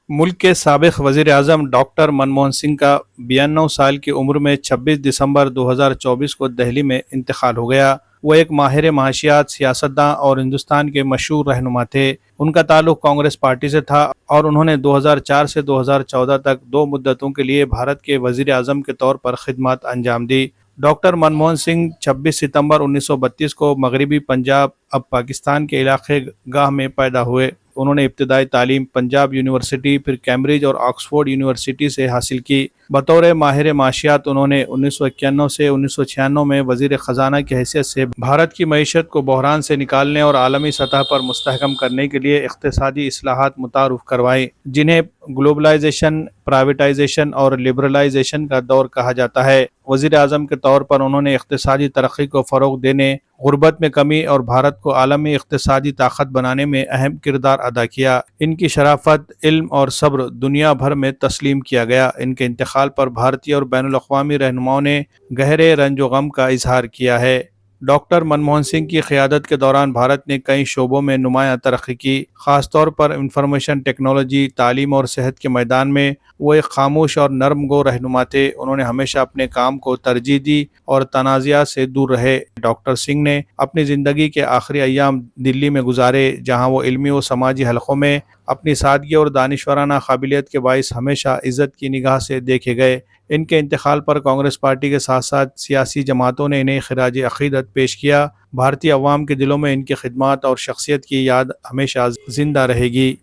ملک کے سابق وزیر اعظم ڈاکٹر منموہن سنگھ کا 92 سال کی عمر میں 26 دسمبر 2024 کو دہلی میں انتقال ہو گیا۔ وہ ایک ماہر معاشیات، سیاستداں اور ہندوستان کے مشہور رہنما تھے۔ ان کا تعلق کانگریس پارٹی سے تھا اور انہوں نے 2004 سے 2014 تک 2 مدتوں کے لیے بھارت کے وزیر اعظم کے طور پر خدمات انجام دی۔ ڈاکٹر منموہن سنگھ 26 ستمبر 1932 کو مغربی پنجاب اب پاکستان کے علاقے گاہ میں پیدا ہوئے۔ انہوں نے ابتدائی تعلیم پنجاب یونیورسٹی، پھر کیمبرج اور آکسفورڈ یونیورسٹی سے حاصل کی۔ بطور ماہر معاشیات انہوں نے 1991 سے 1996 میں وزیر خزانہ کی حیثیت سے بھارت کی معیشت کو بحران سے نکالنے اور عالمی سطح پر مستحکم کرنے کے لیے اقتصادی اصلاحات متعارف کروائی، جنہیں گلوبلائزیشن، پرائیویٹائزیشن اور لبرلائزیشن کا دور کہا جاتا ہے۔ وزیر اعظم کے طور پر انہوں نے اقتصادی ترقی کو فروغ دینے، غربت میں کمی اور بھارت کو عالمی اقتصادی طاقت بنانے میں اہم کردار ادا کیا۔ ان کی شرافت، علم اور صبر دنیا بھر میں تسلیم کیا گیا۔ ان کے انتقال پر بھارتی اور بین الاقوامی رہنماؤں نے گہرے رنج و غم کا اظہار کیا ہے۔ ڈاکٹر منموہن سنگھ کی قیادت کے دوران بھارت نے کئی شعبوں میں نمایاں ترقی کی، خاص طور پر انفارمیشن ٹیکنالوجی، تعلیم اور صحت کے میدان میں وہ ایک خاموش اور نرم گو رہنما تھے۔ انہوں نے ہمیشہ اپنے کام کو ترجیح دی اور تنازعات سے دور رہے۔ ڈاکٹر سنگھ نے اپنی زندگی کے آخری ایام دلی میں گزارے، جہاں وہ علمی و سماجی حلقوں میں اپنی سادگی اور دانشورانہ قابلیت کے باعث ہمیشہ عزت کی نگاہ سے دیکھے گئے۔ ان کے انتقال پر کانگریس پارٹی کے ساتھ ساتھ سیاسی جماعتوں نے انہیں خراج عقیدت پیش کیا۔ بھارتی عوام کے دلوں میں ان کی خدمات اور شخصیت کی یاد ہمیشہ زندہ رہے گی۔